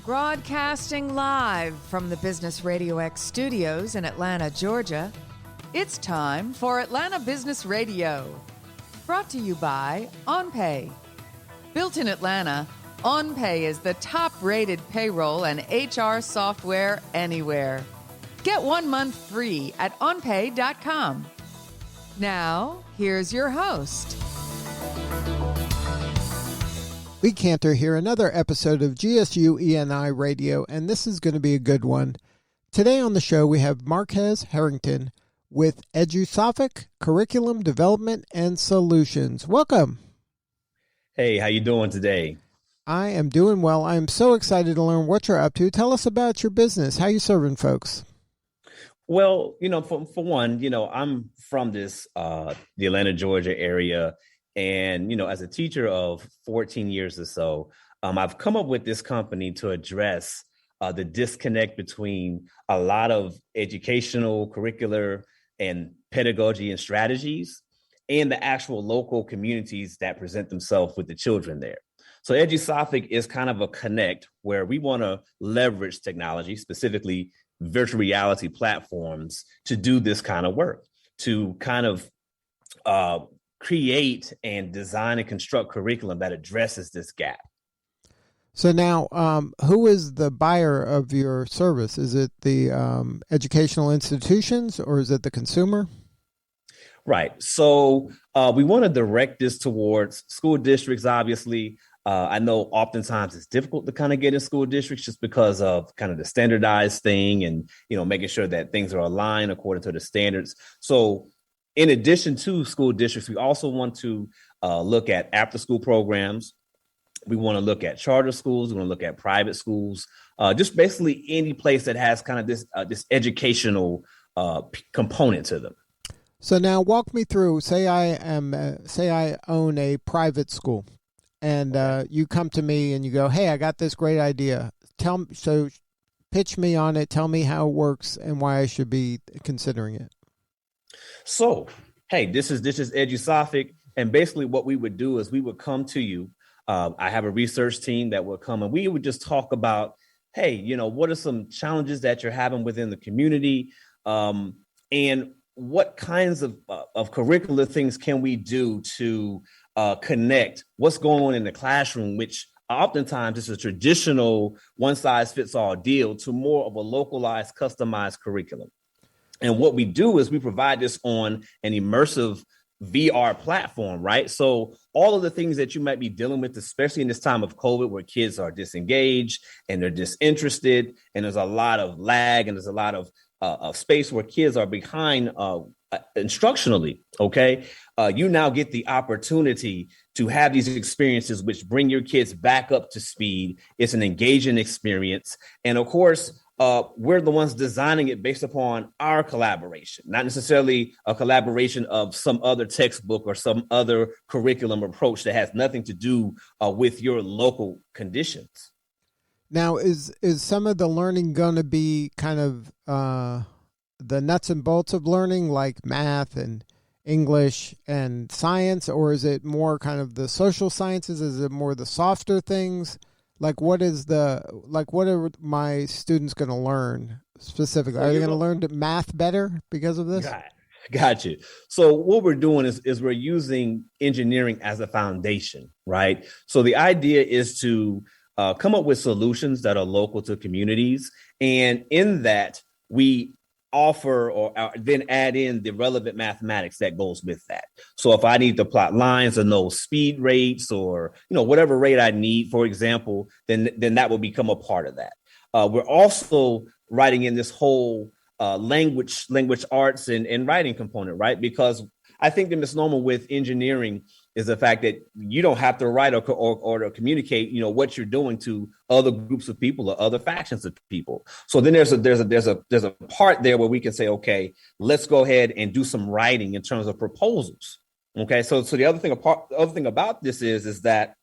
Broadcasting live from the Business RadioX studios in Atlanta, Georgia, it's time for Atlanta Business Radio. Brought to you by OnPay. Built in Atlanta, OnPay is the top-rated payroll and HR software anywhere. Get 1 month free at onpay.com. Now, here's your host. Lee Cantor here, another episode of GSU ENI Radio, and this is going to be a good one. Today on the show, we have Marques Herrington with Edusophic, Curriculum Development and Solutions. Welcome. Hey, how you doing today? I am doing well. I am so excited to learn what you're up to. Tell us about your business. How you serving folks? Well, for one, I'm from the Atlanta, Georgia area. And, as a teacher of 14 years or so, I've come up with this company to address the disconnect between a lot of educational, curricular, and pedagogy and strategies and the actual local communities that present themselves with the children there. So Edusophic is kind of a connect where we want to leverage technology, specifically virtual reality platforms, to do this kind of work, to kind of create and design and construct curriculum that addresses this gap. So now, who is the buyer of your service? Is it the educational institutions or is it the consumer? Right. So we want to direct this towards school districts, obviously. I know oftentimes it's difficult to kind of get in school districts just because of kind of the standardized thing and, making sure that things are aligned according to the standards. So in addition to school districts, we also want to look at after-school programs. We want to look at charter schools. We want to look at private schools, just basically any place that has kind of this educational component to them. So now walk me through, say I own a private school and you come to me and you go, hey, I got this great idea. Pitch me on it. Tell me how it works and why I should be considering it. So, hey, this is Edusophic, and basically what we would do is we would come to you. I have a research team that would come, and we would just talk about, hey, what are some challenges that you're having within the community, and what kinds of curricular things can we do to connect what's going on in the classroom, which oftentimes is a traditional one-size-fits-all deal, to more of a localized, customized curriculum. And what we do is we provide this on an immersive VR platform, right? So all of the things that you might be dealing with, especially in this time of COVID, where kids are disengaged and they're disinterested, and there's a lot of lag and there's a lot of space where kids are behind instructionally, okay? You now get the opportunity to have these experiences which bring your kids back up to speed. It's an engaging experience. And of course, we're the ones designing it based upon our collaboration, not necessarily a collaboration of some other textbook or some other curriculum approach that has nothing to do with your local conditions. Now, is some of the learning going to be kind of the nuts and bolts of learning, like math and English and science, or is it more kind of the social sciences? Is it more the softer things? What are my students going to learn specifically? Are they going to learn math better because of this? Got you. So what we're doing is we're using engineering as a foundation, right? So the idea is to come up with solutions that are local to communities. And in that, we offer or then add in the relevant mathematics that goes with that. So if I need to plot lines or know speed rates or, whatever rate I need, for example, then that will become a part of that. We're also writing in this whole language arts and writing component, right? Because I think the misnomer with engineering is the fact that you don't have to write or to communicate, what you're doing to other groups of people or other factions of people. So then there's a part there where we can say, okay, let's go ahead and do some writing in terms of proposals. Okay, so the other thing about this is that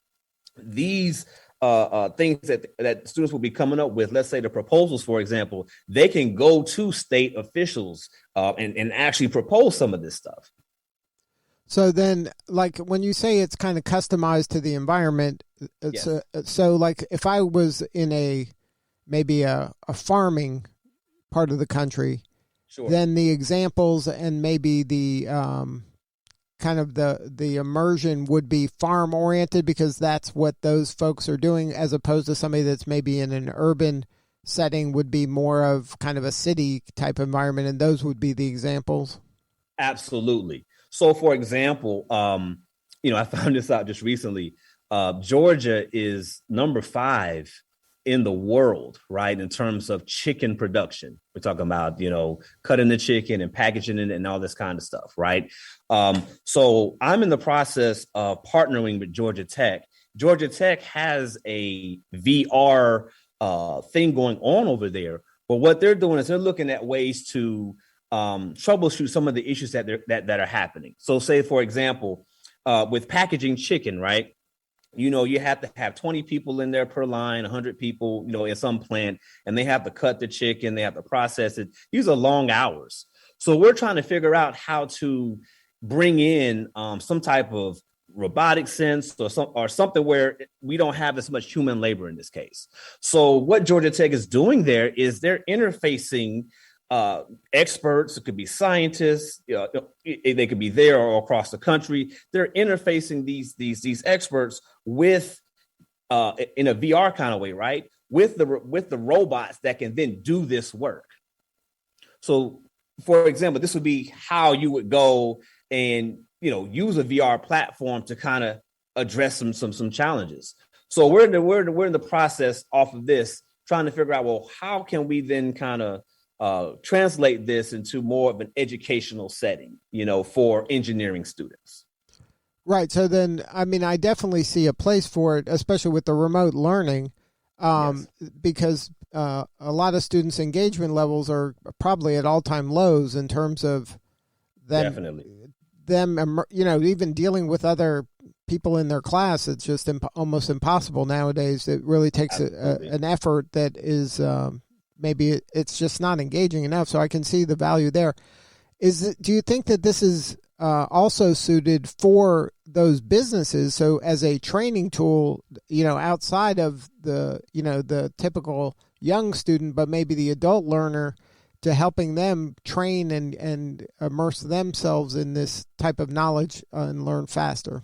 these things that students will be coming up with, let's say the proposals, for example, they can go to state officials and actually propose some of this stuff. So then, when you say it's kind of customized to the environment, it's yes. So if I was in a maybe a farming part of the country, Sure. then the examples and maybe the kind of the immersion would be farm oriented because that's what those folks are doing, as opposed to somebody that's maybe in an urban setting would be more of kind of a city type environment, and those would be the examples. Absolutely. So, for example, I found this out just recently. Georgia is number 5 in the world, right, in terms of chicken production. We're talking about, cutting the chicken and packaging it and all this kind of stuff, right? So I'm in the process of partnering with Georgia Tech. Georgia Tech has a VR thing going on over there, but what they're doing is they're looking at ways to troubleshoot some of the issues that are happening. So say, for example, with packaging chicken, right? You have to have 20 people in there per line, 100 people, in some plant, and they have to cut the chicken, they have to process it. These are long hours. So we're trying to figure out how to bring in some type of robotic sense or something where we don't have as much human labor in this case. So what Georgia Tech is doing there is they're interfacing experts. It could be scientists. They could be there or across the country. They're interfacing these experts with in a VR kind of way, right? With the robots that can then do this work. So, for example, this would be how you would go and use a VR platform to kind of address some challenges. So we're in the process off of this, trying to figure out, well, how can we then kind of translate this into more of an educational setting, for engineering students. Right. So then, I definitely see a place for it, especially with the remote learning, Yes. because a lot of students' engagement levels are probably at all-time lows in terms of Definitely. them, even dealing with other people in their class. It's just almost impossible nowadays. It really takes an effort that is maybe it's just not engaging enough. So I can see the value there. Do you think that this is also suited for those businesses? So as a training tool, outside of the typical young student, but maybe the adult learner, to helping them train and immerse themselves in this type of knowledge and learn faster.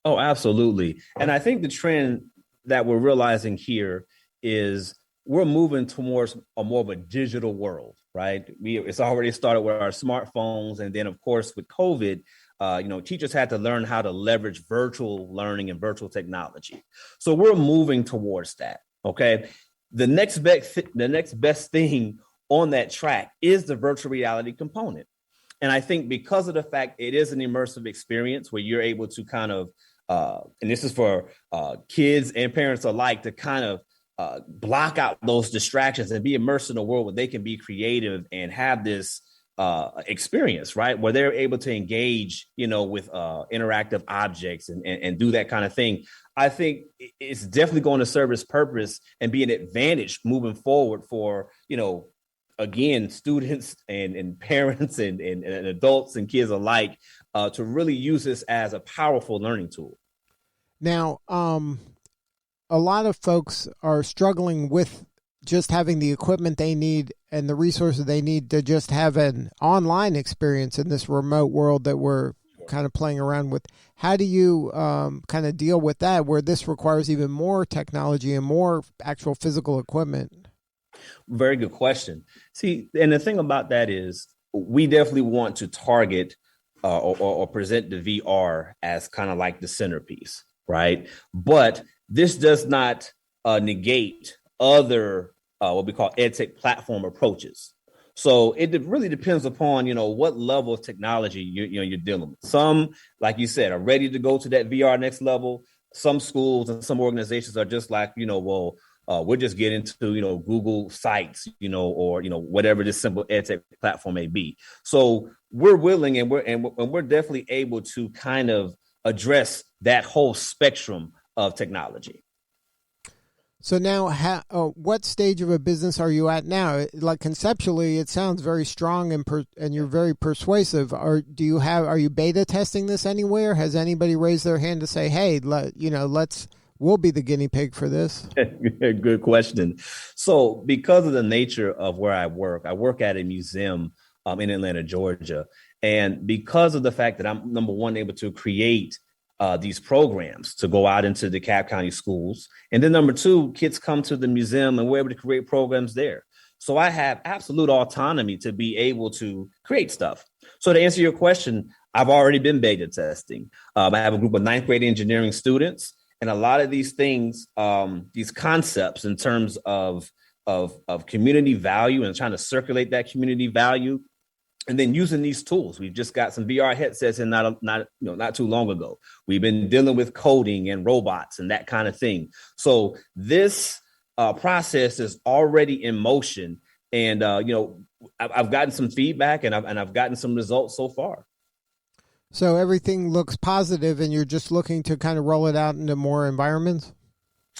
Oh, absolutely. And I think the trend that we're realizing here is we're moving towards a more of a digital world, right? It's already started with our smartphones. And then, of course, with COVID, teachers had to learn how to leverage virtual learning and virtual technology. So we're moving towards that, okay? The next best thing on that track is the virtual reality component. And I think because of the fact it is an immersive experience where you're able to kind of, and this is for kids and parents alike, to kind of block out those distractions and be immersed in a world where they can be creative and have this experience, right? Where they're able to engage, with interactive objects and do that kind of thing. I think it's definitely going to serve its purpose and be an advantage moving forward for, again, students and parents and adults and kids alike to really use this as a powerful learning tool. Now, a lot of folks are struggling with just having the equipment they need and the resources they need to just have an online experience in this remote world that we're kind of playing around with. How do you kind of deal with that, where this requires even more technology and more actual physical equipment? Very good question. See, and the thing about that is we definitely want to target or present the VR as kind of like the centerpiece, right? But this does not negate other what we call EdTech platform approaches. So it really depends upon, what level of technology you're dealing with. Some, like you said, are ready to go to that VR next level. Some schools and some organizations are just like, we're just getting to, Google Sites, or, whatever this simple EdTech platform may be. So we're willing and we're definitely able to kind of address that whole spectrum of technology. So now, what stage of a business are you at now? Like conceptually, it sounds very strong and you're very persuasive. Are you beta testing this anywhere? Has anybody raised their hand to say, hey, let's we'll be the guinea pig for this? Good question. So because of the nature of where I work at a museum in Atlanta, Georgia. And because of the fact that I'm, number one, able to create these programs to go out into the DeKalb County schools. And then number two, kids come to the museum and we're able to create programs there. So I have absolute autonomy to be able to create stuff. So to answer your question, I've already been beta testing. I have a group of ninth grade engineering students, and a lot of these things, these concepts in terms of community value and trying to circulate that community value, and then using these tools. We've just got some VR headsets and not too long ago. We've been dealing with coding and robots and that kind of thing. So this process is already in motion, and I've gotten some feedback and I've gotten some results so far. So everything looks positive, and you're just looking to kind of roll it out into more environments?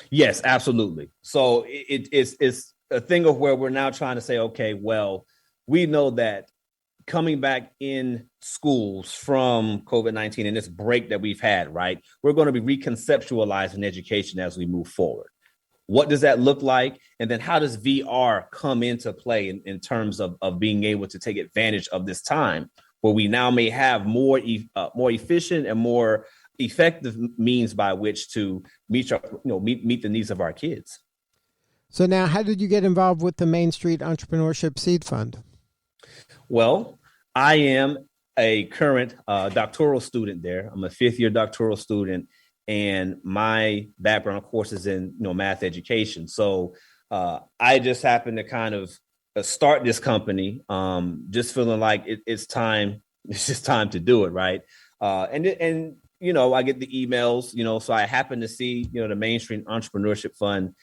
Yes, absolutely. So it's a thing of where we're now trying to say, okay, well, we know that coming back in schools from COVID-19 and this break that we've had, right, we're going to be reconceptualizing education as we move forward. What does that look like? And then how does VR come into play in terms of being able to take advantage of this time where we now may have more efficient and more effective means by which to meet the needs of our kids. So now, how did you get involved with the Main Street Entrepreneurship Seed Fund? Well, I am a current doctoral student there. I'm a fifth-year doctoral student, and my background, of course, is in math education. So I just happened to kind of start this company, just feeling like it's time. It's just time to do it, right? And I get the emails, so I happen to see the Main Street Entrepreneurship Fund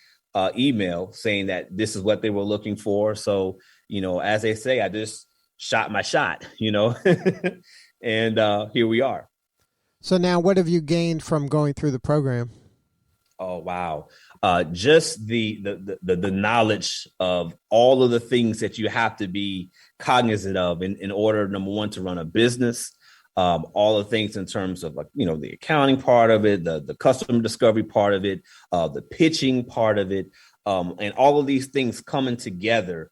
email saying that this is what they were looking for. So as they say, I just shot my shot, and here we are. So now, what have you gained from going through the program? Oh, wow. Just the knowledge of all of the things that you have to be cognizant of in order, number one, to run a business, all the things in terms of the accounting part of it, the customer discovery part of it, the pitching part of it, and all of these things coming together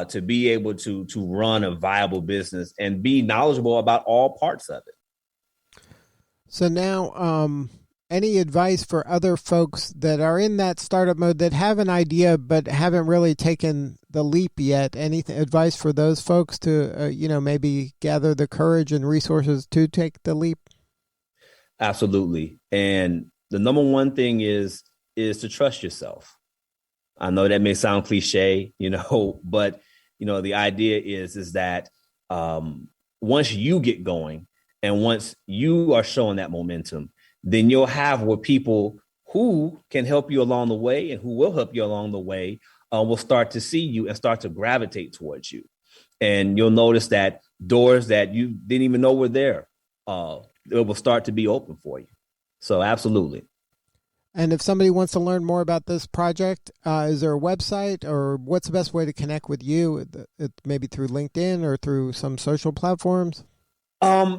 to be able to run a viable business and be knowledgeable about all parts of it. So now, any advice for other folks that are in that startup mode that have an idea but haven't really taken the leap yet? Any advice for those folks to, maybe gather the courage and resources to take the leap? Absolutely. And the number one thing is to trust yourself. I know that may sound cliche, but, the idea is that once you get going and once you are showing that momentum, then you'll have where people who can help you along the way and who will help you along the way will start to see you and start to gravitate towards you. And you'll notice that doors that you didn't even know were there, it will start to be open for you. So absolutely. And if somebody wants to learn more about this project, is there a website, or what's the best way to connect with you? Maybe through LinkedIn or through some social platforms?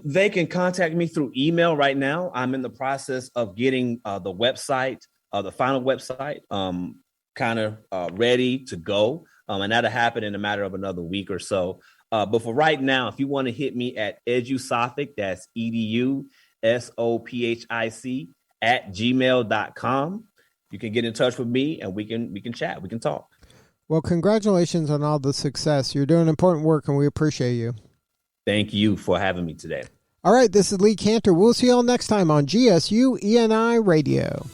They can contact me through email right now. I'm in the process of getting the website, the final website, kind of ready to go. And that'll happen in a matter of another week or so. But for right now, if you want to hit me at Edusophic, that's EDUSOPHIC @gmail.com. You can get in touch with me and we can chat. We can talk. Well, congratulations on all the success. You're doing important work and we appreciate you. Thank you for having me today. All right, this is Lee Cantor. We'll see you all next time on GSU ENI Radio.